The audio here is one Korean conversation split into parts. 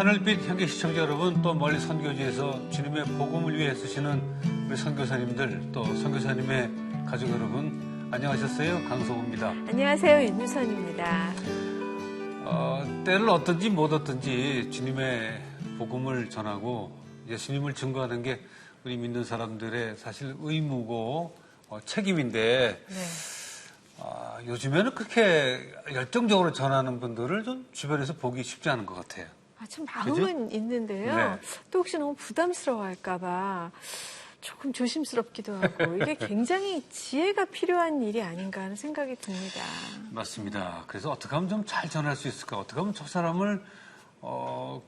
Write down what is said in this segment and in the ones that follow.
하늘빛 향기 시청자 여러분, 또 멀리 선교지에서 주님의 복음을 위해 쓰시는 우리 선교사님들, 또 선교사님의 가족 여러분, 안녕하셨어요? 강성호입니다. 안녕하세요. 윤유선입니다. 때를 얻든지 못 얻든지 주님의 복음을 전하고 예수님을 증거하는 게 우리 믿는 사람들의 사실 의무고 책임인데, 네. 요즘에는 그렇게 열정적으로 전하는 분들을 좀 주변에서 보기 쉽지 않은 것 같아요. 참 마음은 그죠? 있는데요. 네. 또 혹시 너무 부담스러워할까봐 조금 조심스럽기도 하고 이게 굉장히 지혜가 필요한 일이 아닌가 하는 생각이 듭니다. 맞습니다. 그래서 어떻게 하면 좀 잘 전할 수 있을까? 어떻게 하면 저 사람을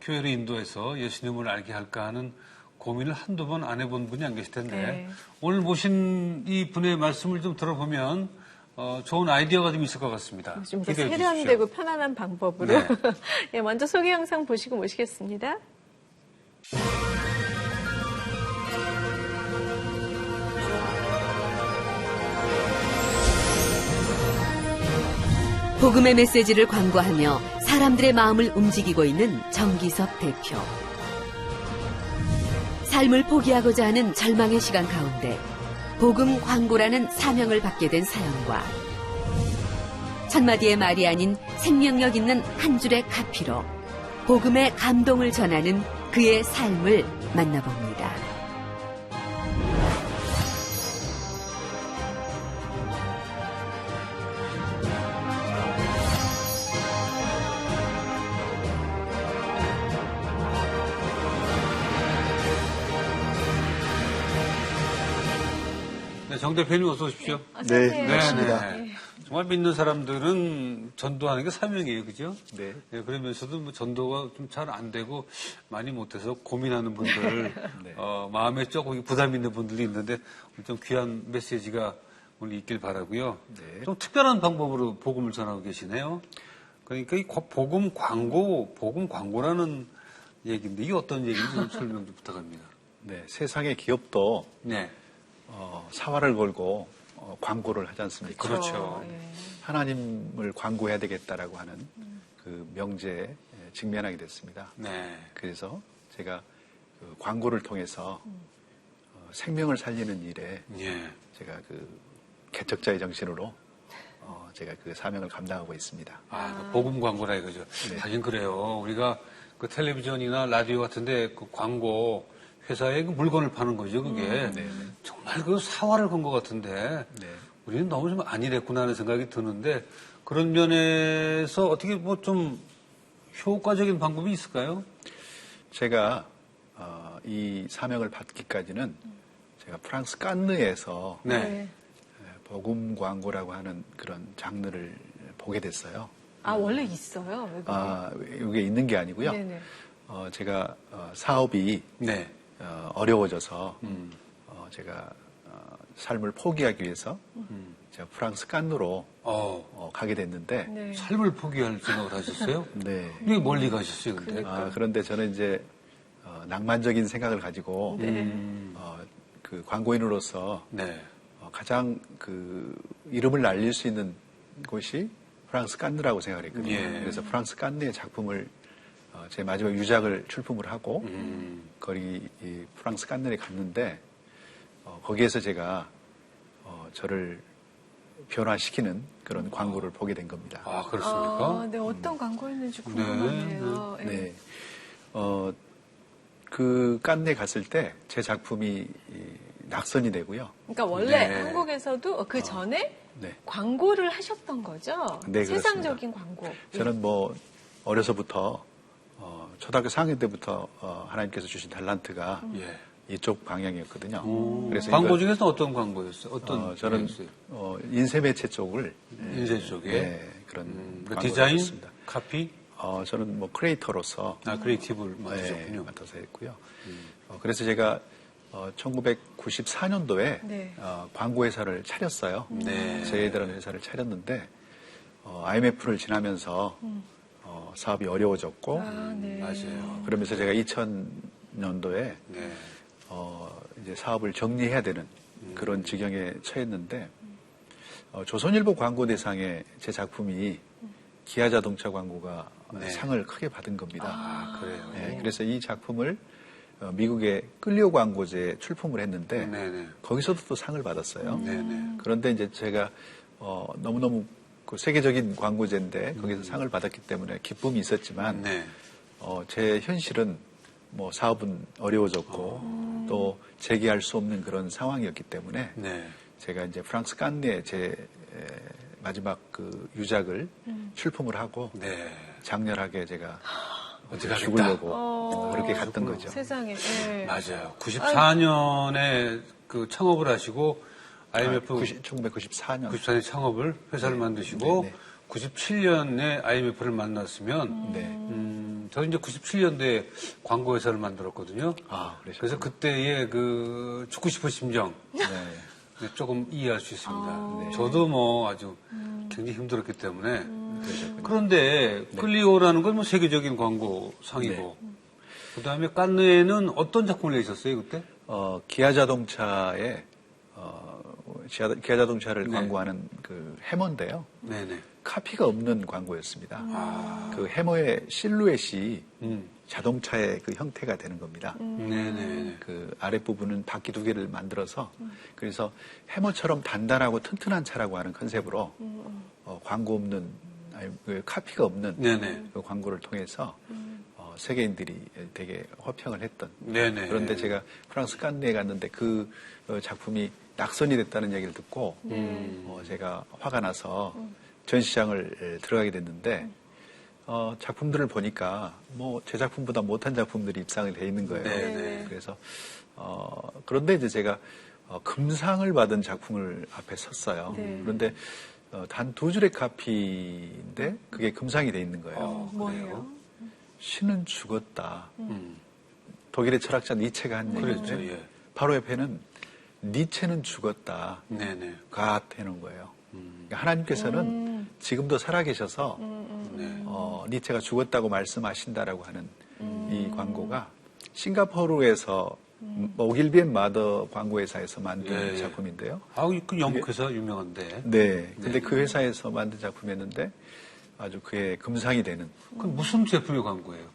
교회로 인도해서 예수님을 알게 할까 하는 고민을 한두 번 안 해본 분이 안 계실 텐데 네. 오늘 모신 이 분의 말씀을 좀 들어보면 좋은 아이디어가 좀 있을 것 같습니다. 좀 더 세련되고 편안한 방법으로. 네. 네, 먼저 소개 영상 보시고 모시겠습니다. 복음의 메시지를 광고하며 사람들의 마음을 움직이고 있는 정기섭 대표. 삶을 포기하고자 하는 절망의 시간 가운데 복음 광고라는 사명을 받게 된 사연과 천마디의 말이 아닌 생명력 있는 한 줄의 카피로 복음의 감동을 전하는 그의 삶을 만나봅니다. 정 대표님 어서 오십시오. 네, 반갑습니다. 네. 정말 믿는 사람들은 전도하는 게 사명이에요, 그죠? 네. 네, 그러면서도 뭐 전도가 좀 잘 안 되고 많이 못해서 고민하는 분들, 네. 마음에 조금 부담 있는 분들이 있는데 좀 귀한 메시지가 오늘 있길 바라고요. 네. 좀 특별한 방법으로 복음을 전하고 계시네요. 그러니까 이 복음 광고라는 얘기인데 이게 어떤 얘기인지 좀 설명 좀 부탁합니다. 네, 세상의 기업도 네. 사활을 걸고 광고를 하지 않습니까? 그렇죠. 네. 하나님을 광고해야 되겠다라고 하는 그 명제에 직면하게 됐습니다. 네. 그래서 제가 그 광고를 통해서 생명을 살리는 일에 예. 제가 그 개척자의 정신으로 제가 그 사명을 감당하고 있습니다. 그 복음 광고라 이거죠. 네. 하긴 그래요. 우리가 그 텔레비전이나 라디오 같은데 그 광고 회사에 그 물건을 파는 거죠, 그게. 정말 그 사활을 건 것 같은데 네. 우리는 너무 좀 안일했구나 하는 생각이 드는데 그런 면에서 어떻게 뭐 좀 효과적인 방법이 있을까요? 제가 이 사명을 받기까지는 제가 프랑스 깐느에서 네. 복음 광고라고 하는 그런 장르를 보게 됐어요. 원래 있어요? 이게 있는 게 아니고요. 네네. 제가 사업이 네. 어려워져서 제가 삶을 포기하기 위해서 제가 프랑스 깐느로 가게 됐는데 네. 삶을 포기할 생각을 하셨어요? 네. 왜 멀리 가셨어요, 근데? 그런데 저는 이제 낭만적인 생각을 가지고 그 광고인으로서 네. 가장 그 이름을 날릴 수 있는 곳이 프랑스 깐느라고 생각을 했거든요. 예. 그래서 프랑스 깐느의 작품을 제 마지막 유작을 출품을 하고 거기 이 프랑스 깐느에 갔는데 거기에서 제가 저를 변화시키는 그런 광고를 보게 된 겁니다. 그렇습니까? 네, 어떤 광고였는지 궁금하네요. 네. 그 깐느에 갔을 때 제 작품이 낙선이 되고요. 그러니까 원래 네. 한국에서도 그 전에 네. 광고를 하셨던 거죠? 네, 세상적인 광고. 저는 뭐 어려서부터 초등학교 4학년 때부터 하나님께서 주신 달란트가 예. 이쪽 방향이었거든요. 그래서 광고 중에서 어떤 광고였어요? 어떤 저는 광고였어요? 인쇄 매체 쪽을 인쇄 쪽에? 네, 그런 광고를 디자인? 했습니다. 카피? 저는 뭐 크리에이터로서 크리에이티브를 맡으셨군요. 맡아서 했고요. 그래서 제가 1994년도에 네. 광고회사를 차렸어요. 네. 저희들은 회사를 차렸는데 IMF를 지나면서 사업이 어려워졌고 네. 맞아요. 그러면서 제가 2000년도에 네. 이제 사업을 정리해야 되는 그런 지경에 처했는데 조선일보 광고대상에 제 작품이 기아 자동차 광고가 네. 상을 크게 받은 겁니다. 아, 그래요. 네, 그래서 이 작품을 미국의 끌리오 광고제에 출품을 했는데 네네. 거기서도 또 상을 받았어요. 네네. 그런데 이제 제가 너무너무 그 세계적인 광고제인데 거기서 상을 받았기 때문에 기쁨이 있었지만 네. 제 현실은 뭐 사업은 어려워졌고 또 재기할 수 없는 그런 상황이었기 때문에 네. 제가 이제 프랑스 칸네에 제 마지막 그 유작을 출품을 하고 네. 장렬하게 제가 어디 가겠다. 죽으려고 그렇게 갔던 거죠. 세상에. 네. 맞아요. 94년에 그 창업을 하시고 IMF 1994년. 94년에 창업을 회사를 만드시고 네네. 97년에 IMF를 만났으면 저 이제 97년도에 광고 회사를 만들었거든요. 아, 그러셨군요. 그래서 그때의 그 죽고 싶은 심정 네. 조금 이해할 수 있습니다. 네. 저도 뭐 아주 굉장히 힘들었기 때문에 그러셨군요. 그런데 클리오라는 건 뭐 세계적인 광고 상이고 그다음에 깐느에는 어떤 작품을 내셨어요 그때? 기아 자동차의 기아 자동차를 네. 광고하는 그 해머인데요. 네네. 카피가 없는 광고였습니다. 아. 그 해머의 실루엣이 자동차의 그 형태가 되는 겁니다. 네네. 그 아랫부분은 바퀴 두 개를 만들어서 그래서 해머처럼 단단하고 튼튼한 차라고 하는 컨셉으로 광고 없는 그 카피가 없는 네네. 그 광고를 통해서 세계인들이 되게 호평을 했던. 네네. 그런데 제가 프랑스 칸네에 갔는데 그 작품이 낙선이 됐다는 얘기를 듣고 제가 화가 나서 전시장을 들어가게 됐는데 작품들을 보니까 뭐 제 작품보다 못한 작품들이 입상을 돼 있는 거예요. 네네. 그래서 그런데 이제 제가 금상을 받은 작품을 앞에 섰어요. 네. 그런데 단 두 줄의 카피인데 그게 금상이 돼 있는 거예요. 뭐예요? 신은 죽었다. 독일의 철학자 니체가 한 얘기인데 그렇죠. 예. 바로 옆에는 니체는 죽었다. 네네. 가 해놓은 거예요. 그러니까 하나님께서는 지금도 살아계셔서 네. 니체가 죽었다고 말씀하신다라고 하는 이 광고가 싱가포르에서 오길비엔 마더 광고회사에서 만든 예. 작품인데요. 아, 그 영국 회사 유명한데. 네. 근데 그 회사에서 만든 작품이었는데 아주 그의 금상이 되는. 그 무슨 제품의 광고예요?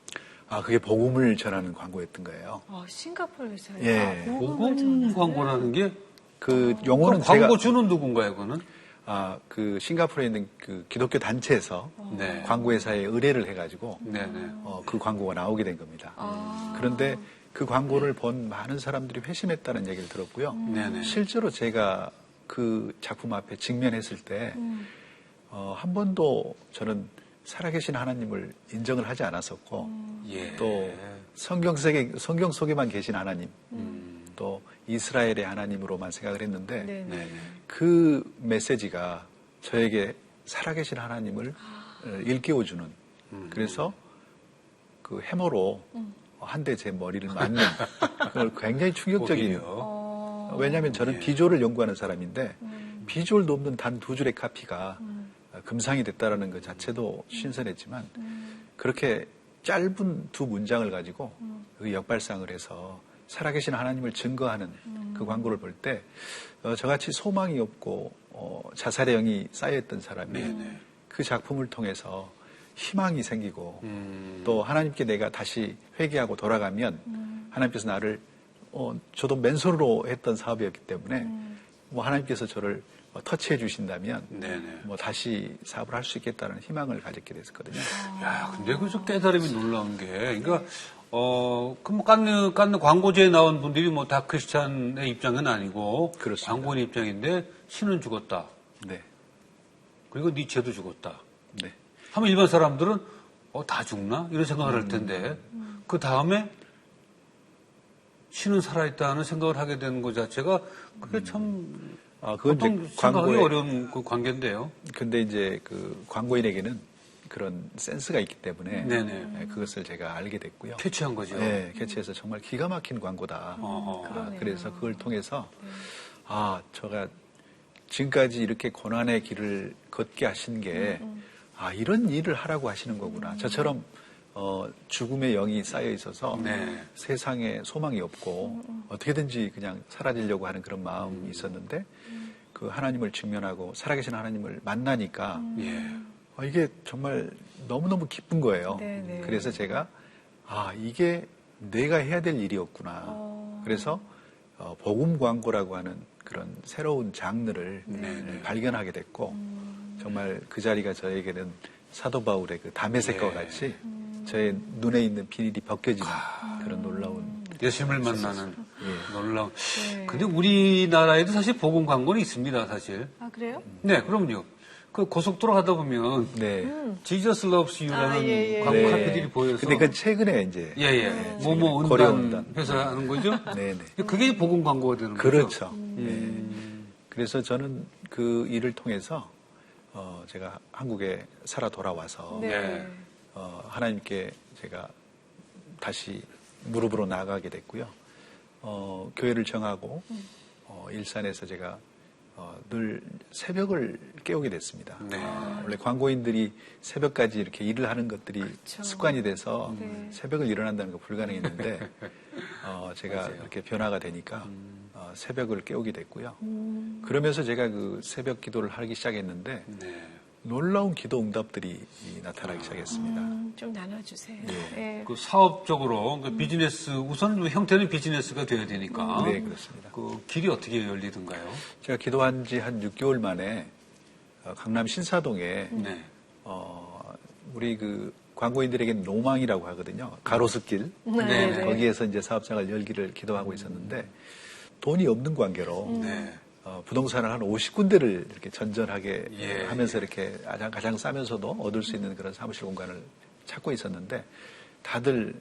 그게 복음을 전하는 광고였던 거예요. 싱가포르 회사에. 예. 보건 광고라는 게 그 용어는 그 광고 제가 주는 누군가요, 그거는? 그 싱가포르에 있는 그 기독교 단체에서 네. 광고회사에 의뢰를 해가지고 네네. 그 광고가 나오게 된 겁니다. 아. 그런데 그 광고를 본 많은 사람들이 회심했다는 얘기를 들었고요. 네네. 실제로 제가 그 작품 앞에 직면했을 때 한 번도 저는 살아계신 하나님을 인정을 하지 않았었고 예. 또 성경 속에만 계신 하나님 또 이스라엘의 하나님으로만 생각을 했는데 네. 네네. 그 메시지가 저에게 살아계신 하나님을 일깨워주는 그래서 그 해머로 한 대 제 머리를 맞는 그걸 굉장히 충격적인 오히려. 왜냐하면 저는 비주얼을 연구하는 사람인데 비주얼도 없는 단 두 줄의 카피가 금상이 됐다라는 것 자체도 신선했지만 그렇게 짧은 두 문장을 가지고 그 역발상을 해서 살아계신 하나님을 증거하는 그 광고를 볼 때 저같이 소망이 없고 자살의 영이 쌓여있던 사람이 네네. 그 작품을 통해서 희망이 생기고 또 하나님께 내가 다시 회개하고 돌아가면 하나님께서 나를 저도 맨손으로 했던 사업이었기 때문에 뭐 하나님께서 저를 터치해 주신다면 네네. 뭐 다시 사업을 할 수 있겠다는 희망을 가졌게 됐었거든요. 야, 근데 그 좀 깨달음이 놀라운 게, 그러니까, 그뭐 깐느 광고제에 나온 분들이 뭐 다 크리스찬의 입장은 아니고, 그렇습니다. 광고인 입장인데, 신은 죽었다. 네. 그리고 니체도 죽었다. 네. 하면 일반 사람들은, 다 죽나? 이런 생각을 할 텐데, 그 다음에, 신은 살아있다는 생각을 하게 되는 것 자체가, 그게 참, 그건 보통 이제 생각하기 광고에 어려운 그 관계인데요. 근데 이제 그 광고인에게는 그런 센스가 있기 때문에 네네. 그것을 제가 알게 됐고요. 캐치한 거죠. 네, 캐치해서 정말 기가 막힌 광고다. 그러네요. 그래서 그걸 통해서 제가 지금까지 이렇게 고난의 길을 걷게 하신 게 이런 일을 하라고 하시는 거구나. 저처럼 죽음의 영이 쌓여 있어서 네. 세상에 소망이 없고 어떻게든지 그냥 사라지려고 하는 그런 마음이 있었는데 그 하나님을 직면하고 살아계신 하나님을 만나니까 예. 이게 정말 너무너무 기쁜 거예요. 네네. 그래서 제가 이게 내가 해야 될 일이었구나. 그래서 복음 광고라고 하는 그런 새로운 장르를 발견하게 됐고 정말 그 자리가 저에게는 사도 바울의 그 다메섹과 같이 저의 눈에 있는 비닐이 벗겨지는 그런 놀라운 예수님을 만나는 놀라운. 네. 근데 우리나라에도 사실 복음 광고는 있습니다, 사실. 아, 그래요? 네, 그럼요. 그 고속도로 가다 보면 네. Jesus Loves You라는 예, 예. 광고 네. 카페들이 보여서. 근데 그건 최근에 이제 뭐뭐 고려 은단 은단. 회사 하는 거죠? 네네. 그게 복음 광고가 되는 거죠. 그렇죠. 네. 그래서 저는 그 일을 통해서 제가 한국에 살아 돌아와서 네. 하나님께 제가 다시 무릎으로 나가게 됐고요. 교회를 정하고 일산에서 제가 늘 새벽을 깨우게 됐습니다. 네. 원래 광고인들이 새벽까지 이렇게 일을 하는 것들이 습관이 돼서 네. 새벽을 일어난다는 거 불가능했는데 제가 이렇게 변화가 되니까 새벽을 깨우게 됐고요. 그러면서 제가 그 새벽 기도를 하기 시작했는데 네. 놀라운 기도 응답들이 나타나기 시작했습니다. 좀 나눠주세요. 예. 네. 그 사업적으로 그 비즈니스 우선 형태는 비즈니스가 돼야 되니까. 네, 그렇습니다. 그 길이 어떻게 열리던가요? 제가 기도한 지 한 6개월 만에 강남 신사동에 네. 우리 그 광고인들에게는 로망이라고 하거든요. 가로수길. 네. 거기에서 이제 사업장을 열기를 기도하고 있었는데 돈이 없는 관계로 네. 부동산을 한 50군데를 이렇게 전전하게 예. 하면서 이렇게 가장 싸면서도 얻을 수 있는 그런 사무실 공간을 찾고 있었는데 다들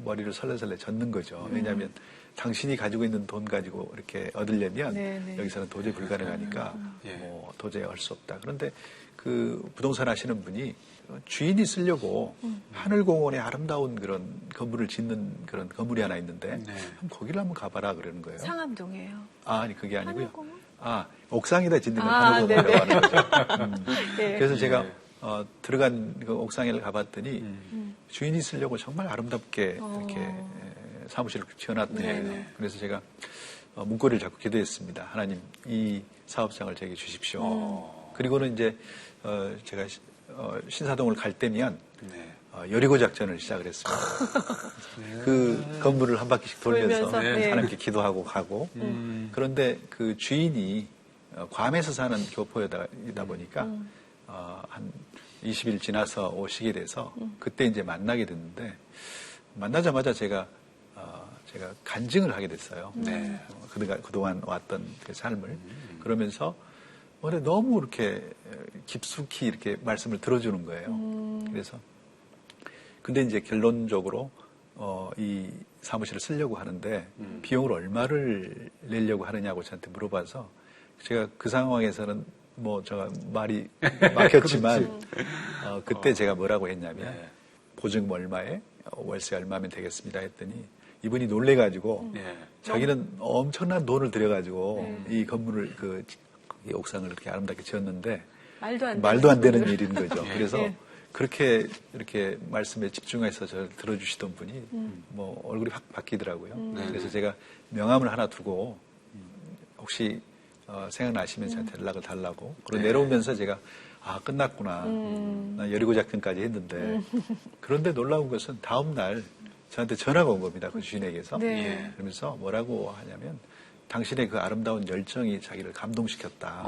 머리를 설레설레 젓는 거죠. 왜냐하면 당신이 가지고 있는 돈 가지고 이렇게 얻으려면 네네. 여기서는 도저히 불가능하니까 예. 뭐 도저히 할 수 없다. 그런데 그 부동산 하시는 분이 주인이 쓰려고 하늘공원에 아름다운 그런 건물을 짓는 그런 건물이 하나 있는데 네. 거기를 한번 가봐라 그러는 거예요. 상암동이에요. 아니 그게 아니고요. 하늘공원? 옥상에다 짓는 건 아, 하늘공원이라고 네네. 하는 거죠. 네. 그래서 제가 예. 들어간 그 옥상에 가봤더니 주인이 쓰려고 정말 아름답게 이렇게 사무실을 지어놨더니 네네. 그래서 제가 문고리를 잡고 기도했습니다. 하나님 이 사업장을 제게 주십시오. 그리고는 이제 제가 신사동을 갈 때면 네. 여리고 작전을 시작을 했습니다. 그 건물을 한 바퀴씩 돌면서 돌면서, 네. 하나님께 기도하고 가고 그런데 그 주인이 괌에서 사는 교포이다 보니까 한 20일 지나서 오시게 돼서 그때 이제 만나게 됐는데 만나자마자 제가 간증을 하게 됐어요. 네. 그동안 왔던 그 삶을 그러면서 너무 이렇게 깊숙이 이렇게 말씀을 들어주는 거예요. 그래서 근데 이제 결론적으로 이 사무실을 쓰려고 하는데 비용을 얼마를 내려고 하느냐고 저한테 물어봐서 제가 그 상황에서는 뭐 제가 말이 막혔지만 그때 제가 뭐라고 했냐면 네. 보증금 얼마에 월세 얼마면 되겠습니다 했더니 이분이 놀래가지고 네. 자기는 엄청난 돈을 들여가지고 이 건물을 이 옥상을 이렇게 아름답게 지었는데 말도 안 되는 일인 거죠. 그래서 예. 그렇게 이렇게 말씀에 집중해서 저를 들어주시던 분이 뭐 얼굴이 확 바뀌더라고요. 그래서 제가 명함을 하나 두고 혹시 생각나시면 저한테 연락을 달라고. 그리고 내려오면서 제가 끝났구나. 나 여리고 작전까지 했는데 그런데 놀라운 것은 다음 날 저한테 전화가 온 겁니다. 그 주인에게서. 네. 예. 그러면서 뭐라고 하냐면 당신의 그 아름다운 열정이 자기를 감동시켰다.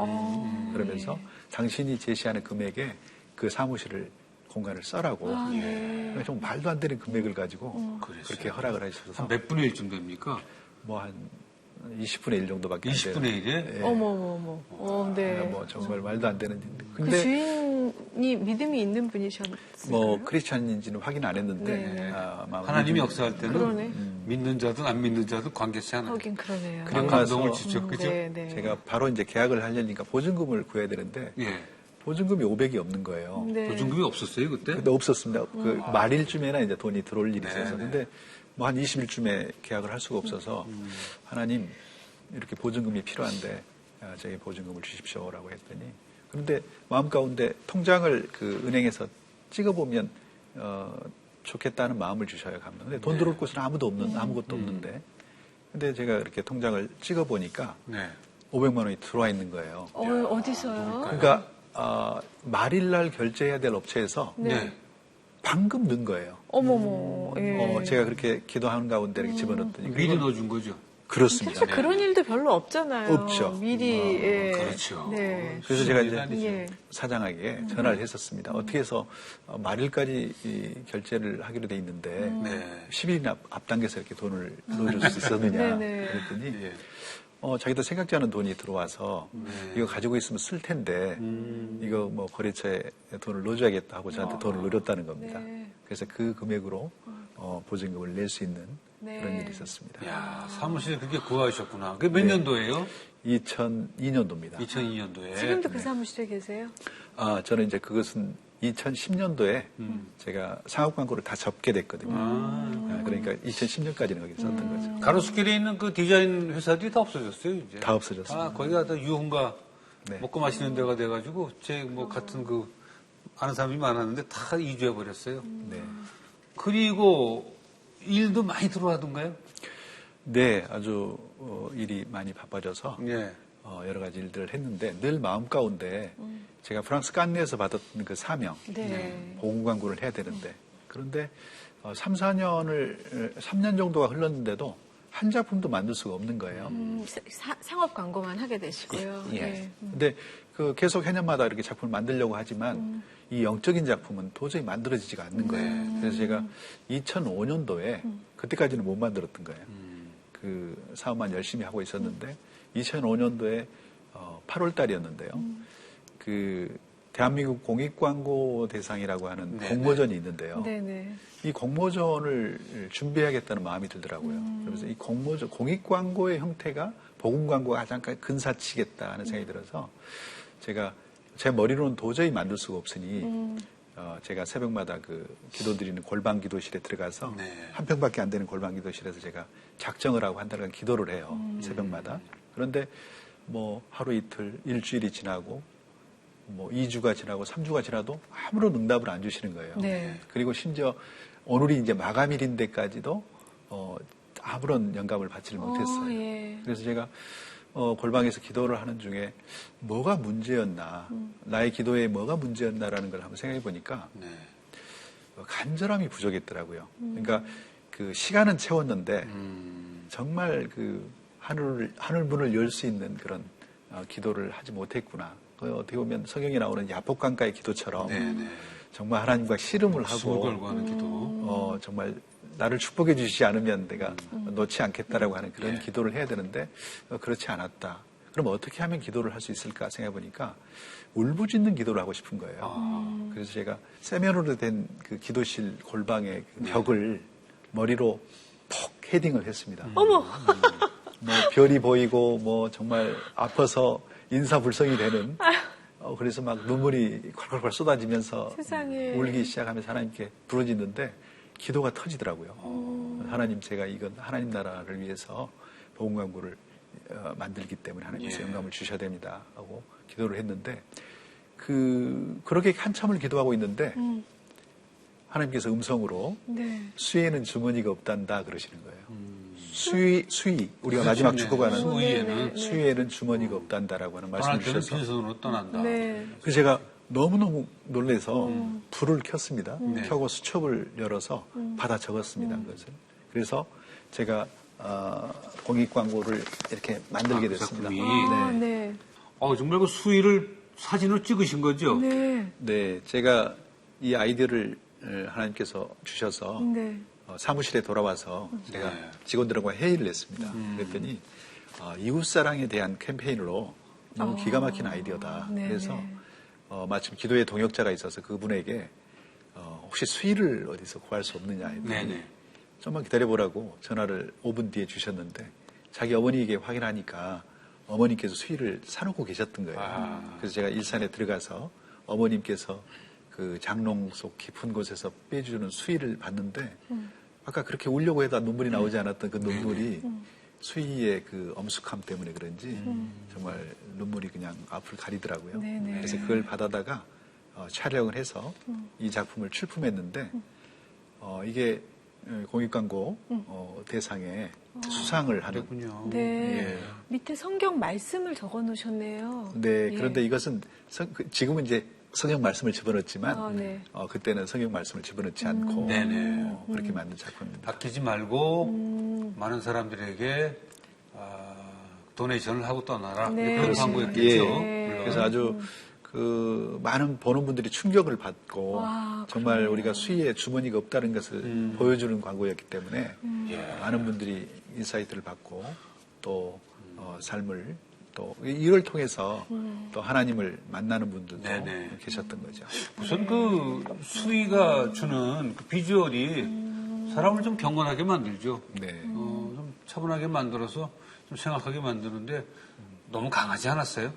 그러면서 당신이 제시하는 금액에 그 사무실을 공간을 써라고. 네. 좀 말도 안 되는 금액을 가지고 그랬어요. 그렇게 허락을 해주셔서 몇 분의 1쯤 됩니까? 뭐 한 20분의 1 정도밖에 안 돼요. 20분의 1에? 예. 어머. 네. 뭐 정말 말도 안 되는. 그 근데 주인이 믿음이 있는 분이셨어요. 뭐 크리스찬인지는 확인 안 했는데 네. 아마 하나님이 믿음- 역사할 때는 그러네. 믿는 자든 안 믿는 자든 관계치 않아요. 하긴 그러네요. 그리고 감동을 나서 주죠. 그죠? 네. 제가 바로 이제 계약을 하려니까 보증금을 구해야 되는데 예. 보증금이 500이 없는 거예요. 네. 보증금이 없었어요, 그때? 근데 없었습니다. 그 말일쯤에나 이제 돈이 들어올 일이 있어서. 네. 근데 뭐 한 20일쯤에 계약을 할 수가 없어서 하나님 이렇게 보증금이 필요한데 저에게 보증금을 주십시오라고 했더니 그런데 마음 가운데 통장을 그 은행에서 찍어보면 좋겠다는 마음을 주셔야 감동. 근데 돈 들어올 곳은 아무것도 없는데 근데 제가 이렇게 통장을 찍어보니까 네. 500만 원이 들어와 있는 거예요. 어디서요? 그러니까 말일날 결제해야 될 업체에서 네. 방금 넣은 거예요. 어머머. 예. 제가 그렇게 기도하는 가운데 이렇게 집어넣었더니 미리 넣어준 거죠. 그렇습니다. 사실 그런 일도 별로 없잖아요. 없죠. 미리. 예. 그렇죠. 네. 그래서 제가 이제 아니죠. 예. 사장에게 전화를 했었습니다. 어떻게 해서 말일까지 결제를 하기로 돼 있는데 네. 10일이나 앞당겨서 이렇게 돈을 넣어줄 수 있었느냐 네네. 그랬더니 예. 자기도 생각지 않은 돈이 들어와서 이거 가지고 있으면 쓸 텐데 이거 뭐 거래처에 돈을 넣어줘야겠다 하고 저한테 돈을 넣었다는 겁니다. 네. 그래서 그 금액으로 보증금을 낼 수 있는 네. 그런 일이 있었습니다. 야, 사무실에 그렇게 구하셨구나. 그게 몇 년도예요? 2002년도입니다. 2002년도에. 지금도 그 사무실에 계세요? 저는 이제 그것은 2010년도에 제가 상업 광고를 다 접게 됐거든요. 그러니까 2010년까지는 거기 있었던 거죠. 가로수길에 있는 그 디자인 회사들이 다 없어졌어요, 이제. 다 없어졌습니다. 거기가 다 유흥가 네. 먹고 마시는 데가 돼가지고 제 뭐 같은 그 아는 사람이 많았는데 다 이주해버렸어요. 네. 그리고 일도 많이 들어와던가요? 네, 아주 일이 많이 바빠져서 예. 여러 가지 일들을 했는데 늘 마음 가운데 제가 프랑스 깐느에서 받았던 그 사명, 네. 보험 광고를 해야 되는데 그런데 3년 정도가 흘렀는데도 한 작품도 만들 수가 없는 거예요. 상업 광고만 하게 되시고요. 예. 네. 근데 그 계속 해년마다 이렇게 작품을 만들려고 하지만 이 영적인 작품은 도저히 만들어지지가 않는 거예요. 그래서 제가 2005년도에 그때까지는 못 만들었던 거예요. 그 사업만 열심히 하고 있었는데 2005년도에 8월 달이었는데요. 그 대한민국 공익광고 대상이라고 하는 네네. 공모전이 있는데요. 네네. 이 공모전을 준비해야겠다는 마음이 들더라고요. 그래서 이 공모전, 공익광고의 형태가 복음광고가 가장 근사치겠다 하는 생각이 들어서 제가 제 머리로는 도저히 만들 수가 없으니 제가 새벽마다 그 기도드리는 골방 기도실에 들어가서 네. 한 평밖에 안 되는 골방 기도실에서 제가 작정을 하고 한 달간 기도를 해요. 새벽마다. 그런데 뭐 하루 이틀, 일주일이 지나고 뭐 2주가 지나고 3주가 지나도 아무런 응답을 안 주시는 거예요. 네. 그리고 심지어 오늘이 이제 마감일인데까지도 아무런 영감을 받지를 못했어요. 예. 그래서 제가 골방에서 기도를 하는 중에 뭐가 문제였나, 나의 기도에 뭐가 문제였나라는 걸 한번 생각해 보니까 네. 간절함이 부족했더라고요. 그러니까 그 시간은 채웠는데 정말 그 하늘 문을 열 수 있는 그런 기도를 하지 못했구나. 어떻게 보면 성경에 나오는 야복강가의 기도처럼 네네. 정말 하나님과 씨름을 숨을 하고 걸고 하는 기도. 정말 나를 축복해 주시지 않으면 내가 놓지 않겠다라고 하는 그런 예. 기도를 해야 되는데 그렇지 않았다. 그럼 어떻게 하면 기도를 할 수 있을까 생각해 보니까 울부짖는 기도를 하고 싶은 거예요. 그래서 제가 세면으로 된 그 기도실 골방의 그 벽을 머리로 퍽 헤딩을 했습니다. 어머! 뭐 별이 보이고 뭐 정말 아파서 인사불성이 되는 그래서 막 눈물이 콸콸콸 쏟아지면서 세상에. 울기 시작하면서 하나님께 부르짖는데 기도가 터지더라고요. 하나님, 제가 이건 하나님 나라를 위해서 복음 광고를 만들기 때문에 하나님께서 예. 영감을 주셔야 됩니다 하고 기도를 했는데 그렇게 한참을 기도하고 있는데 하나님께서 음성으로 네. 수위에는 주머니가 없단다 그러시는 거예요. 수위 우리가 마지막 네. 죽어가는 수위에는 수위에는 주머니가 없단다라고 하는 말씀을 떠날 때는 주셔서 빈손으로 떠난다. 네. 그래서 제가 너무너무 놀라서 불을 켰습니다. 네. 켜고 수첩을 열어서 받아 적었습니다. 그것을. 그래서 제가 공익 광고를 이렇게 만들게 그 됐습니다. 작품이. 아, 네. 네. 정말 그 수위를 사진으로 찍으신 거죠? 네. 네, 제가 이 아이디어를 하나님께서 주셔서 네. 사무실에 돌아와서 제가 네. 직원들과 회의를 했습니다. 그랬더니 이웃사랑에 대한 캠페인으로 너무 기가 막힌 아이디어다. 네네. 그래서 마침 기도의 동역자가 있어서 그분에게 혹시 수위를 어디서 구할 수 없느냐 했더니 네네. 좀만 기다려보라고 전화를 5분 뒤에 주셨는데 자기 어머니에게 확인하니까 어머님께서 수위를 사놓고 계셨던 거예요. 그래서 제가 일산에 들어가서 어머님께서 그 장롱 속 깊은 곳에서 빼주는 수위를 봤는데 아까 그렇게 울려고 해도 눈물이 나오지 않았던 그 눈물이 수위의 그 엄숙함 때문에 그런지 정말 눈물이 그냥 앞을 가리더라고요. 네네. 그래서 그걸 받아다가 촬영을 해서 이 작품을 출품했는데 이게 공익광고 대상에 수상을 하는. 그렇군요. 네. 예. 밑에 성경 말씀을 적어 놓으셨네요. 네, 예. 그런데 이것은 지금은 이제 성경 말씀을 집어넣었지만 네. 그때는 성경 말씀을 집어넣지 않고 네네. 그렇게 만든 작품입니다. 아끼지 말고 많은 사람들에게 도네이션을 하고 떠나라. 네. 그런 그렇습니다. 광고였겠죠. 예. 물론. 그래서 아주 많은 보는 분들이 충격을 받고 와, 정말 그러네요. 우리가 수위에 주머니가 없다는 것을 보여주는 광고였기 때문에 예. 많은 분들이 인사이트를 받고 또 삶을 또 이걸 통해서 또 하나님을 만나는 분들도 네네. 계셨던 거죠. 우선 그 수위가 주는 그 비주얼이 사람을 좀 경건하게 만들죠. 네. 좀 차분하게 만들어서 좀 생각하게 만드는데 너무 강하지 않았어요?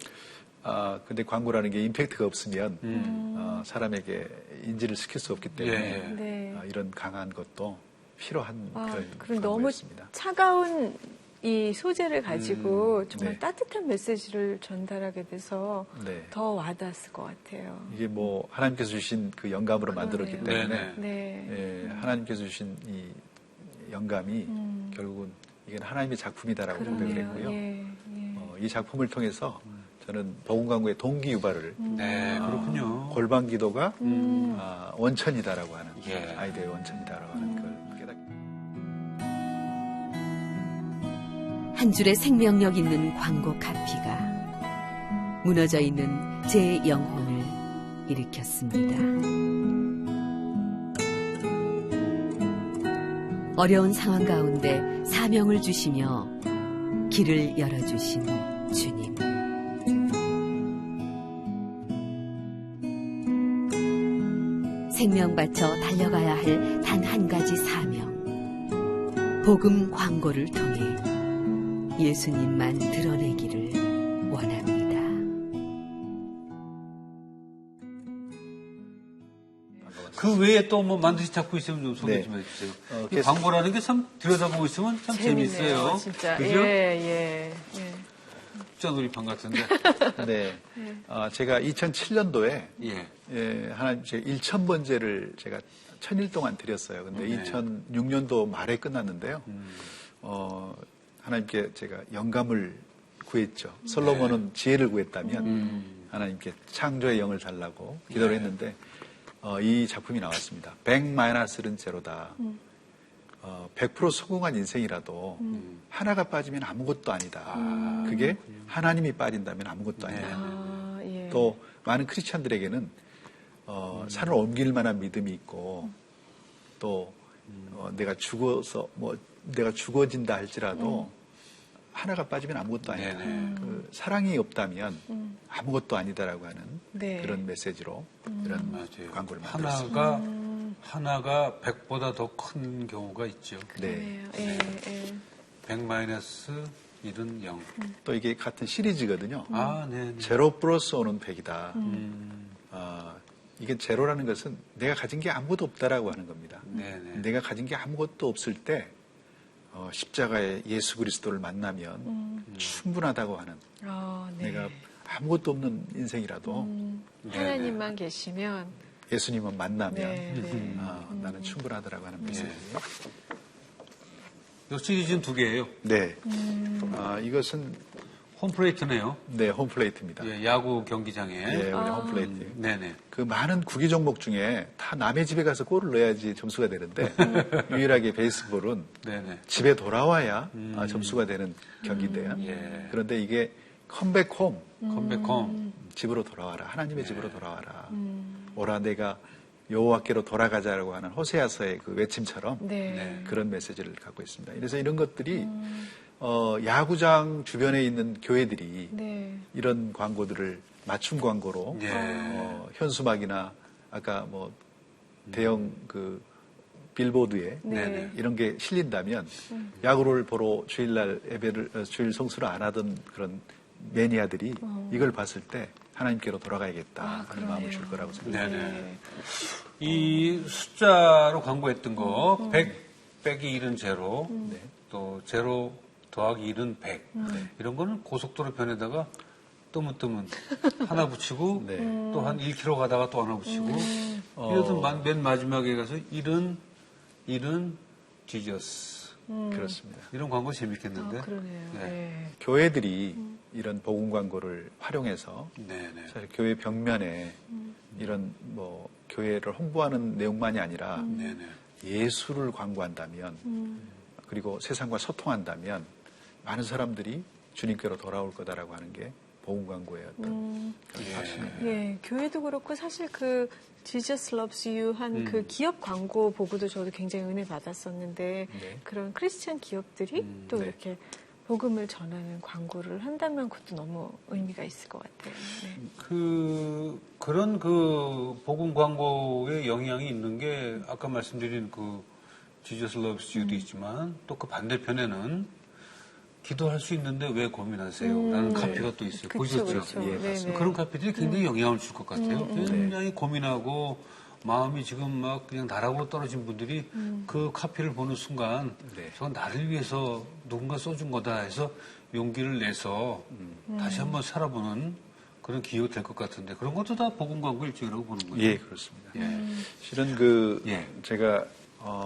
근데 광고라는 게 임팩트가 없으면 사람에게 인지를 시킬 수 없기 때문에 예. 네. 이런 강한 것도 필요한 그런 그리고 너무 광고였습니다. 차가운 이 소재를 가지고 정말 네. 따뜻한 메시지를 전달하게 돼서 네. 더 와닿았을 것 같아요. 이게 뭐 하나님께서 주신 그 영감으로 만들었기 그러네요. 때문에 네. 예, 하나님께서 주신 이 영감이 결국은 이게 하나님의 작품이다라고 생각을 그러네요. 했고요. 예, 예. 이 작품을 통해서 저는 복음 광고의 동기 유발을 네, 그렇군요. 골방 기도가 원천이다라고 하는 예. 아이들의 원천이다라고 하는 걸 깨닫게. 한 줄의 생명력 있는 광고 카피가 무너져 있는 제 영혼을 일으켰습니다. 어려운 상황 가운데 사명을 주시며 길을 열어주신 주님. 생명 바쳐 달려가야 할 단 한 가지 사명. 복음 광고를 통해 예수님만 드러내기를 원합니다. 그 외에 또 뭐 만드신 작품 있으면 좀 소개 네. 좀 해주세요. 이 계속- 광고라는 게 참 들여다보고 있으면 참 재밌어요. 진짜. 그죠? 예, 예. 짠돌이판 같은데. 네. 제가 2007년도에 예. 하나님 제 1000번째를 제가 1000일 동안 드렸어요. 근데 네. 2006년도 말에 끝났는데요. 하나님께 제가 영감을 구했죠. 솔로몬은 지혜를 구했다면 하나님께 창조의 영을 달라고 기도를 했는데 이 작품이 나왔습니다. 100-는 제로다. 100% 성공한 인생이라도 하나가 빠지면 아무것도 아니다. 그게 하나님이 빠진다면 아무것도 아니다. 예. 또 많은 크리스찬들에게는 산을 옮길 만한 믿음이 있고 또 내가 내가 죽어진다 할지라도 하나가 빠지면 아무것도 아니다. 네네. 그 사랑이 없다면 아무것도 아니다라고 하는 네. 그런 메시지로 이런 맞아요. 광고를 만들었습니다. 하나가 100보다 더 큰 경우가 있죠. 네. 그러네요. 예, 예. 100-1은 0. 또 이게 같은 시리즈거든요. 네. 제로 플러스 오는 100이다. 이게 제로라는 것은 내가 가진 게 아무것도 없다라고 하는 겁니다. 네네. 내가 가진 게 아무것도 없을 때 십자가의 예수 그리스도를 만나면 충분하다고 하는 네. 내가 아무것도 없는 인생이라도 하나님만 계시면 예수님을 만나면 네. 나는 충분하다라고 하는 메시지예요. 이 시리즈는 2개예요. 네. 이것은 홈플레이트네요. 네, 홈플레이트입니다. 예, 야구 경기장에. 예, 우리 홈플레이트. 네네. 그 많은 구기 종목 중에 다 남의 집에 가서 골을 넣어야지 점수가 되는데 유일하게 베이스볼은 네네. 집에 돌아와야 점수가 되는 경기인데요. 예. 그런데 이게 컴백홈, 컴백홈. 집으로 돌아와라. 하나님의 집으로 돌아와라. 오라 내가 여호와께로 돌아가자라고 하는 호세아서의 그 외침처럼 네. 그런 메시지를 갖고 있습니다. 그래서 이런 것들이 야구장 주변에 있는 교회들이 네. 이런 광고들을 맞춤 광고로 예. 현수막이나 아까 뭐 대형 그 빌보드에 네. 이런 게 실린다면 야구를 보러 주일날 주일 성수를 안 하던 그런 매니아들이 이걸 봤을 때 하나님께로 돌아가야겠다 하는 마음을 줄 거라고 생각합니다. 네네. 이 숫자로 광고했던 거, 100 빼기 1은 제로, 또 제로 더하기 1은 100. 이런 거는 고속도로 편에다가 뜨문뜨문 하나 붙이고 네. 또 한 1km 가다가 또 하나 붙이고 이러던 맨 마지막에 가서 1은 지저스. 그렇습니다. 이런 광고 재밌겠는데? 그러네요. 네. 네. 교회들이 이런 복음 광고를 활용해서 네네. 사실 교회 벽면에 이런 뭐 교회를 홍보하는 내용만이 아니라 네네. 예수를 광고한다면 그리고 세상과 소통한다면 많은 사람들이 주님께로 돌아올 거다라고 하는 게 복음 광고의 어떤 그런 확신입니다. 예, 교회도 그렇고 사실 그 Jesus loves you 한 그 기업 광고 보고도 저도 굉장히 은혜 받았었는데 네. 그런 크리스찬 기업들이 또 네. 이렇게 복음을 전하는 광고를 한다면 그것도 너무 의미가 있을 것 같아요. 네. 그런 복음 광고의 영향이 있는 게 아까 말씀드린 그 Jesus loves you도 있지만 또 그 반대편에는 기도할 수 있는데 왜 고민하세요? 라는 카피가 또 있어요. 그쵸, 보셨죠? 그쵸. 예, 네네. 맞습니다. 그런 카피들이 굉장히 영향을 줄 것 같아요. 굉장히 고민하고 마음이 지금 막 그냥 나락으로 떨어진 분들이 그 카피를 보는 순간 네. 저건 나를 위해서 누군가 써준 거다 해서 용기를 내서 다시 한번 살아보는 그런 기회가 될 것 같은데 그런 것도 다 복음 광고 일종이라고 보는 거죠. 예, 그렇습니다. 예. 실은 예. 제가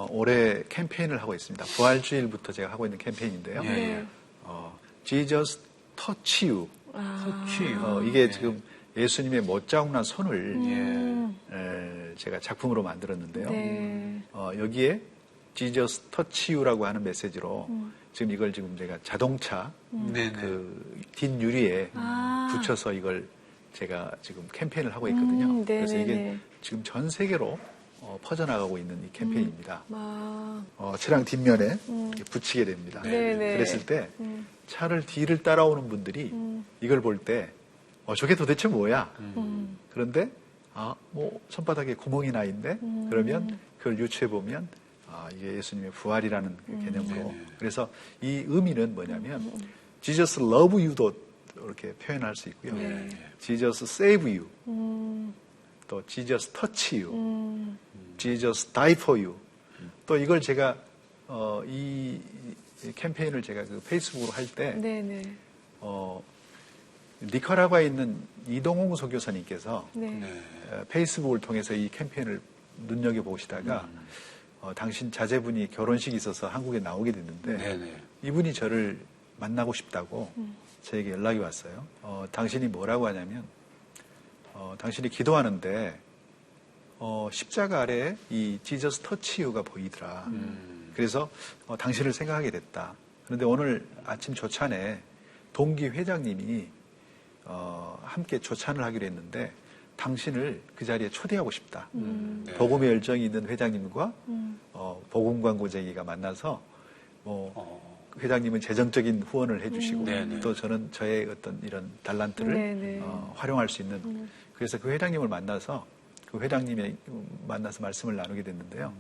올해 캠페인을 하고 있습니다. 부활주일부터 제가 하고 있는 캠페인인데요. 예, 예. Jesus touch you. 터치. 이게 지금 예수님의 못자국난 손을 예. 제가 작품으로 만들었는데요. 네. 여기에 Jesus touch you라고 하는 메시지로 지금 이걸 지금 제가 자동차 네네. 그 뒷유리에 붙여서 이걸 제가 지금 캠페인을 하고 있거든요. 네네네. 그래서 이게 지금 전 세계로 퍼져나가고 있는 이 캠페인입니다. 차량 뒷면에 이렇게 붙이게 됩니다. 네네. 그랬을 때 차를 뒤를 따라오는 분들이 이걸 볼 때 저게 도대체 뭐야? 그런데 뭐 손바닥에 구멍이 나 있는데 그러면 그걸 유추해 보면 이게 예수님의 부활이라는 그 개념으로 그래서 이 의미는 뭐냐면 Jesus love you도 이렇게 표현할 수 있고요. Jesus save you. 또 Jesus touch you. Jesus die for you. 또 이걸 제가 이 캠페인을 제가 그 페이스북으로 할 때 네네. 니카라과에 있는 이동홍 선교사님께서 네. 페이스북을 통해서 이 캠페인을 눈여겨보시다가 당신 자제분이 결혼식이 있어서 한국에 나오게 됐는데 네네. 이분이 저를 만나고 싶다고 저에게 연락이 왔어요. 당신이 뭐라고 하냐면 당신이 기도하는데 십자가 아래에 이 지저스 터치유가 보이더라. 그래서 당신을 생각하게 됐다. 그런데 오늘 아침 조찬에 동기 회장님이 함께 조찬을 하기로 했는데 당신을 그 자리에 초대하고 싶다. 네. 복음의 열정이 있는 회장님과 복음 광고쟁이가 만나서 회장님은 재정적인 후원을 해주시고 네네. 또 저는 저의 어떤 이런 달란트를 네네. 활용할 수 있는 그래서 그 회장님을 만나서 그 회장님이 만나서 말씀을 나누게 됐는데요.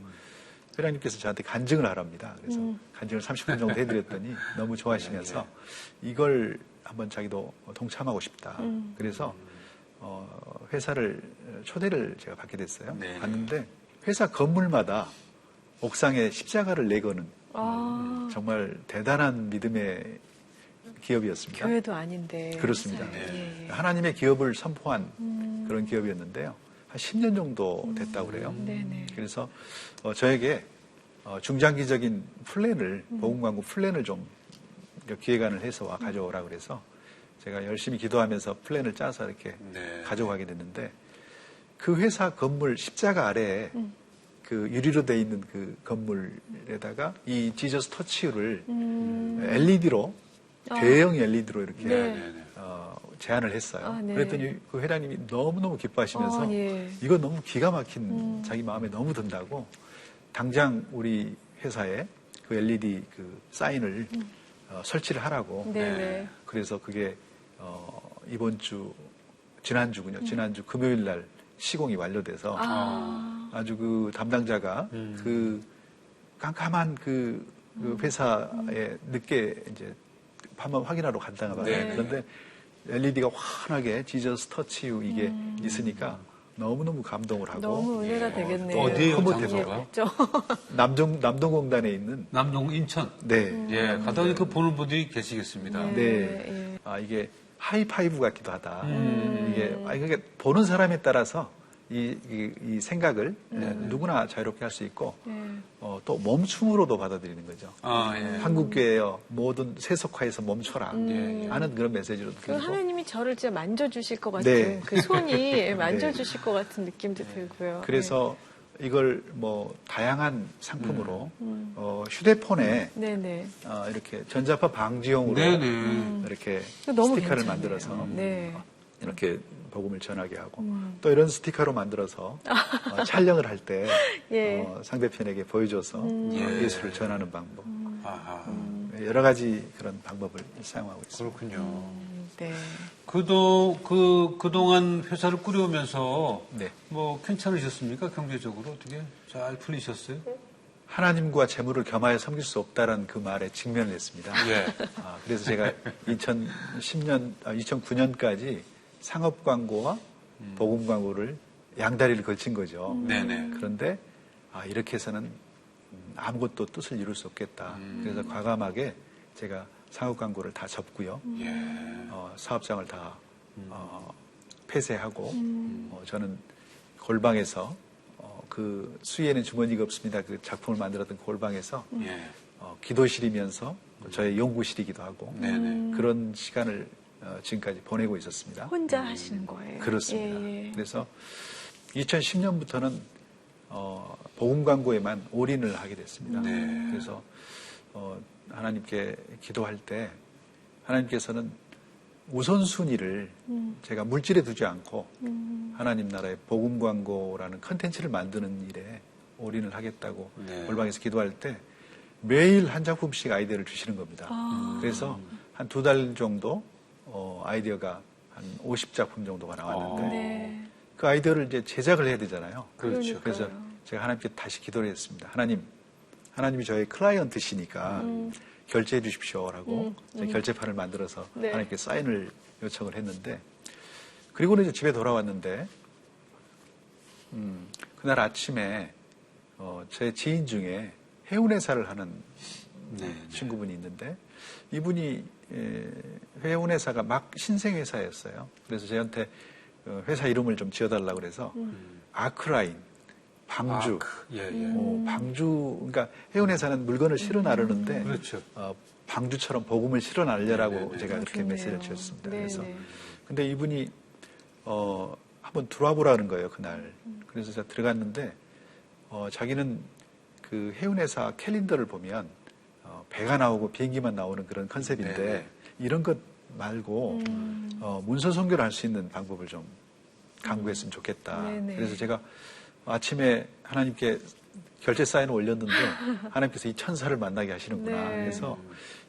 회장님께서 저한테 간증을 하랍니다. 그래서 간증을 30분 정도 해드렸더니 너무 좋아하시면서 이걸 한번 자기도 동참하고 싶다. 그래서 회사를 초대를 제가 받게 됐어요. 네. 갔는데 회사 건물마다 옥상에 십자가를 내거는 정말 대단한 믿음의 기업이었습니다. 교회도 아닌데. 그렇습니다. 네. 하나님의 기업을 선포한 그런 기업이었는데요. 한 10년 정도 됐다고 그래요. 네네. 그래서 저에게 중장기적인 플랜을 복음 광고 플랜을 좀 기획안을 해서 가져오라 그래서 제가 열심히 기도하면서 플랜을 짜서 이렇게 네. 가져가게 됐는데 그 회사 건물 십자가 아래에 그 유리로 돼 있는 그 건물에다가 이 지저스 터치를 LED로 대형 LED로 이렇게 네. 제안을 했어요. 네. 그랬더니 그 회장님이 너무너무 기뻐하시면서 예. 이거 너무 기가 막힌 자기 마음에 너무 든다고 당장 우리 회사에 그 LED 그 사인을 설치를 하라고. 네네. 그래서 그게 이번 주 지난주군요. 지난주 금요일 날 시공이 완료돼서 아주 그 담당자가 그 깜깜한 그 회사에 늦게 이제 한번 확인하러 갔다가 봐요. 네. 그런데 LED가 환하게 지저스 터치 유 이게 있으니까 너무너무 감동을 하고 너무 은혜가 되겠네요. 어디에요, 흐뭇해서 장소가? 남동공단에 있는 남동 인천. 네. 예, 가다 보니까 보는 분들이 계시겠습니다. 네. 이게 하이파이브 같기도 하다. 이게 보는 사람에 따라서 이 생각을 누구나 자유롭게 할 수 있고 네. 또 멈춤으로도 받아들이는 거죠. 아, 예. 한국교회여 모든 세속화에서 멈춰라 예, 예. 하는 그런 메시지로도 그 들고 하나님이 저를 진짜 만져주실 것 같은 네. 그 손이 만져주실 것 같은 느낌도 들고요. 그래서 이걸 뭐 다양한 상품으로 휴대폰에 네네. 이렇게 전자파 방지용으로 네네. 이렇게 이거 너무 스티커를 괜찮네요. 만들어서 네. 이렇게 복음을 전하게 하고 또 이런 스티커로 만들어서 촬영을 할 때 예. 상대편에게 보여줘서 예. 예수를 전하는 방법 아하. 여러 가지 그런 방법을 사용하고 있습니다. 그렇군요. 네. 그동안 회사를 꾸려오면서 네. 뭐 괜찮으셨습니까? 경제적으로 어떻게 잘 풀리셨어요? 하나님과 재물을 겸하여 섬길 수 없다라는 그 말에 직면을 했습니다. 예. 그래서 제가 2009년까지 상업 광고와 복음 광고를 양다리를 걸친 거죠. 네네. 그런데 이렇게 해서는 아무것도 뜻을 이룰 수 없겠다. 그래서 과감하게 제가 상업 광고를 다 접고요. 예. 사업장을 다 폐쇄하고 저는 골방에서 그 수위에는 주머니가 없습니다. 그 작품을 만들었던 골방에서 예. 기도실이면서 저의 연구실이기도 하고 네네. 그런 시간을 지금까지 보내고 있었습니다. 혼자 하시는 거예요. 그렇습니다. 예, 예. 그래서 2010년부터는 복음 광고에만 올인을 하게 됐습니다. 네. 그래서 하나님께 기도할 때 하나님께서는 우선순위를 제가 물질에 두지 않고 하나님 나라의 복음 광고라는 컨텐츠를 만드는 일에 올인을 하겠다고 네. 골방에서 기도할 때 매일 한 작품씩 아이디어를 주시는 겁니다. 그래서 한 2달 정도 아이디어가 한 50작품 정도가 나왔는데 네. 그 아이디어를 이제 제작을 해야 되잖아요. 그렇죠. 그래서 제가 하나님께 다시 기도를 했습니다. 하나님이 저의 클라이언트시니까 결제해 주십시오라고 제가 결제판을 만들어서 네. 하나님께 사인을 요청을 했는데 그리고는 이제 집에 돌아왔는데 그날 아침에 제 지인 중에 해운회사를 하는 네. 친구분이 있는데 이분이 해운회사가 막 신생회사였어요. 그래서 저한테 회사 이름을 좀 지어달라고 그래서 아크라인, 방주, 예, 예. 방주, 그러니까 해운회사는 물건을 실어 나르는데 그렇죠. 방주처럼 복음을 실어 날려라고 네네네. 제가 그렇게 좋네요. 메시지를 주었습니다. 네네. 그래서 근데 이분이 한번 들어와 보라는 거예요 그날. 그래서 제가 들어갔는데 자기는 그 해운회사 캘린더를 보면 배가 나오고 비행기만 나오는 그런 컨셉인데 네네. 이런 것 말고 문서 선교를 할 수 있는 방법을 좀 강구했으면 좋겠다. 네네. 그래서 제가 아침에 하나님께 결제 사인을 올렸는데 하나님께서 이 천사를 만나게 하시는구나. 네. 그래서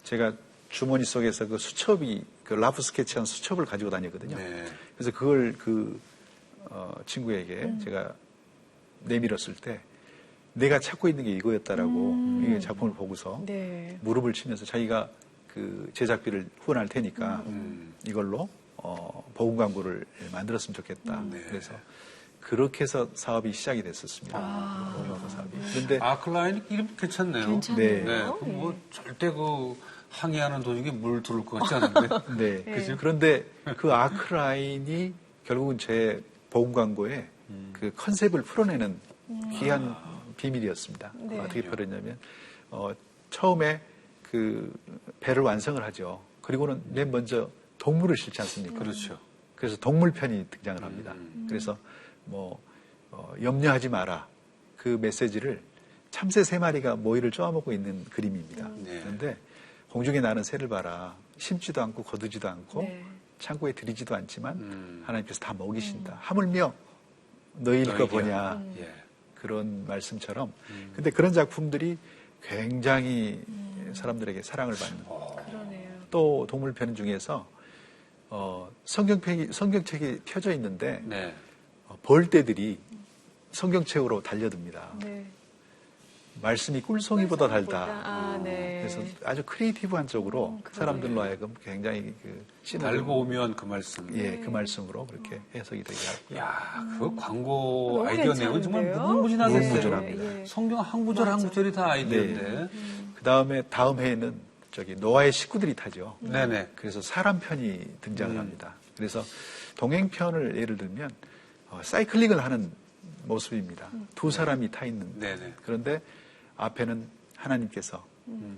제가 주머니 속에서 그 수첩이 그 라프 스케치한 수첩을 가지고 다녔거든요. 네. 그래서 그걸 그 친구에게 제가 내밀었을 때 내가 찾고 있는 게 이거였다라고 이 작품을 보고서 네. 무릎을 치면서 자기가 그 제작비를 후원할 테니까 이걸로 복음 광고를 만들었으면 좋겠다. 그래서 그렇게 해서 사업이 시작이 됐었습니다. 복음 광고 사업이. 그런데 아크라인 이름 괜찮네요. 괜찮네요. 네. 그럼 뭐 절대 그 항해하는 도중에 물 들어올 것 같지 않은데. 네. 그죠? 그런데 그 아크라인이 결국은 제 복음 광고의 그 컨셉을 풀어내는 귀한 비밀이었습니다. 네. 어떻게 풀었냐면 처음에 그 배를 완성을 하죠. 그리고는 맨 먼저 동물을 실지 않습니까? 그렇죠. 그래서 동물편이 등장을 합니다. 그래서 뭐 염려하지 마라 그 메시지를 참새 3마리가 모이를 쪼아먹고 있는 그림입니다. 네. 그런데 공중에 나는 새를 봐라. 심지도 않고 거두지도 않고 네. 창고에 들이지도 않지만 하나님께서 다 먹이신다. 하물며 너희일 거 너희야. 보냐. 예. 그런 말씀처럼. 근데 그런 작품들이 굉장히 사람들에게 사랑을 받는. 그러네요. 또 동물편 중에서 성경책이 펴져 있는데 네. 벌떼들이 성경책으로 달려듭니다. 네. 말씀이 꿀송이보다 달다. 아, 네. 그래서 아주 크리에이티브한 쪽으로 그러네요. 사람들로 하여금 굉장히 그 신을 달고 오면 그 말씀. 예, 그 말씀으로 그렇게 해석이 되게 하고요. 야, 그 광고 너무 아이디어 내용은 정말 괜찮은데요? 무궁무진하겠어요. 무궁무진합니다. 예. 성경 한 구절 한 맞아. 구절이 다 아이디어인데. 그 다음 해에는 노아의 식구들이 타죠. 네네. 그래서 사람 편이 등장을 합니다. 그래서 동행편을 예를 들면 사이클링을 하는 모습입니다. 두 사람이 타 있는. 네네. 그런데 앞에는 하나님께서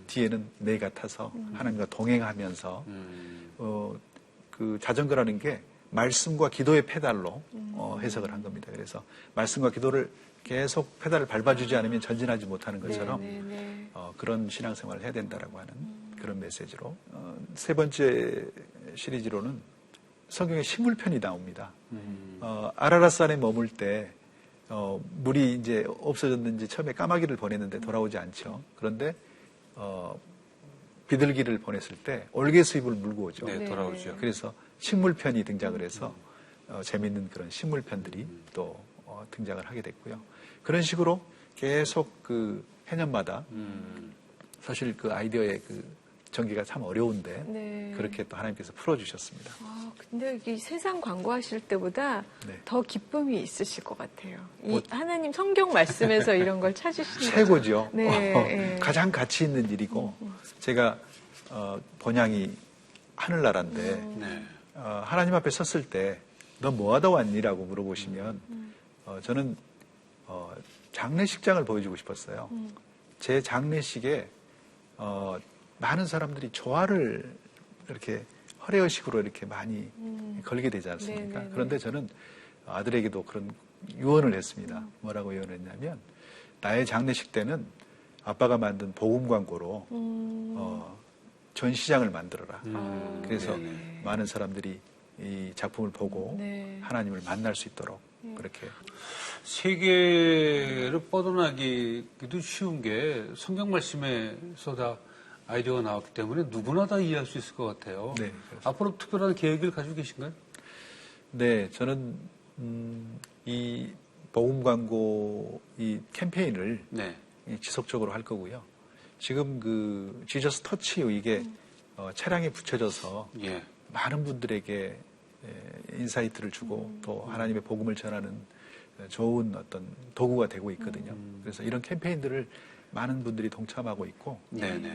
뒤에는 내가 타서 하나님과 동행하면서 그 자전거라는 게 말씀과 기도의 페달로 해석을 한 겁니다. 그래서 말씀과 기도를 계속 페달을 밟아주지 않으면 전진하지 못하는 것처럼 그런 신앙생활을 해야 된다라고 하는 그런 메시지로 세 번째 시리즈로는 성경에 식물편이 나옵니다. 아라랏산에 머물 때 물이 이제 없어졌는지 처음에 까마귀를 보냈는데 돌아오지 않죠. 그런데 비둘기를 보냈을 때 올개수입을 물고 오죠. 네, 돌아오죠. 그래서 식물편이 등장을 해서 재미있는 그런 식물편들이 또 등장을 하게 됐고요. 그런 식으로 계속 그 해년마다 사실 그 아이디어의 그 전개가 참 어려운데 그렇게 또 하나님께서 풀어주셨습니다. 근데 이 세상 광고하실 때보다 더 기쁨이 있으실 것 같아요. 이 하나님 성경 말씀에서 이런 걸 찾으시는 최고죠. 네. 가장 가치 있는 일이고 제가 본향이 하늘나라인데 하나님 앞에 섰을 때 너 뭐하다 왔니라고 물어보시면 저는 장례식장을 보여주고 싶었어요. 제 장례식에 많은 사람들이 조화를 이렇게 허례의식으로 이렇게 많이 걸게 되지 않습니까? 그런데 저는 아들에게도 그런 유언을 했습니다. 뭐라고 유언했냐면 나의 장례식 때는 아빠가 만든 복음 광고로 전시장을 만들어라. 그래서 많은 사람들이 이 작품을 보고 하나님을 만날 수 있도록 그렇게 세계를 뻗어나기도 쉬운 게 성경 말씀에서 다 아이디어가 나왔기 때문에 누구나 다 이해할 수 있을 것 같아요. 네, 앞으로 특별한 계획을 가지고 계신가요? 네, 저는 이 복음 광고 이 캠페인을 지속적으로 할 거고요. 지금 그 지저스 터치 이게 차량에 붙여져서 많은 분들에게 인사이트를 주고 또 하나님의 복음을 전하는 좋은 어떤 도구가 되고 있거든요. 그래서 이런 캠페인들을 많은 분들이 동참하고 있고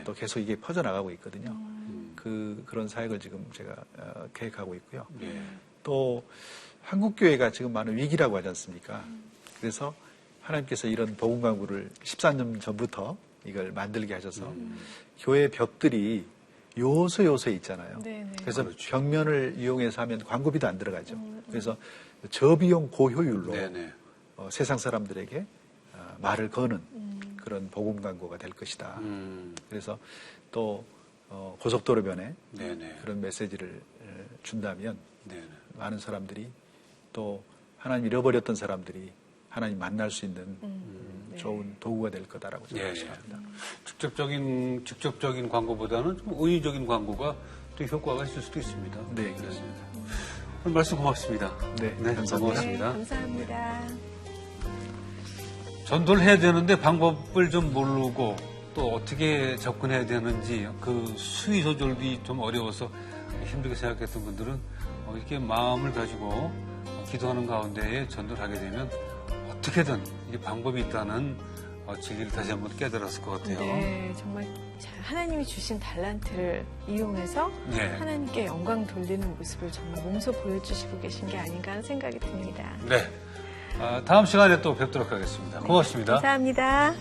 또 계속 이게 퍼져나가고 있거든요. 그런 사역을 지금 제가 계획하고 있고요. 또 한국교회가 지금 많은 위기라고 하지 않습니까? 그래서 하나님께서 이런 복음 광고를 14년 전부터 이걸 만들게 하셔서 교회 벽들이 요소요소에 있잖아요. 그래서 벽면을 이용해서 하면 광고비도 안 들어가죠. 그래서 저비용 고효율로 세상 사람들에게 말을 거는 그런 복음 광고가 될 것이다. 그래서 또 고속도로변에 그런 메시지를 준다면 많은 사람들이 또 하나님 잃어버렸던 사람들이 하나님 만날 수 있는 좋은 도구가 될 거다라고 생각합니다. 직접적인 광고보다는 좀 의의적인 광고가 또 효과가 있을 수도 있습니다. 네, 그렇습니다. 오늘 말씀 고맙습니다. 네, 감사합니다. 고맙습니다. 감사합니다. 전도를 해야 되는데 방법을 좀 모르고 또 어떻게 접근해야 되는지 그 수위 조절이 좀 어려워서 힘들게 생각했던 분들은 이렇게 마음을 가지고 기도하는 가운데에 전도를 하게 되면 어떻게든 이게 방법이 있다는 진리를 다시 한번 깨달았을 것 같아요. 네, 정말 하나님이 주신 달란트를 이용해서 하나님께 영광 돌리는 모습을 정말 몸소 보여주시고 계신 게 아닌가 하는 생각이 듭니다. 네. 다음 시간에 또 뵙도록 하겠습니다. 고맙습니다. 감사합니다.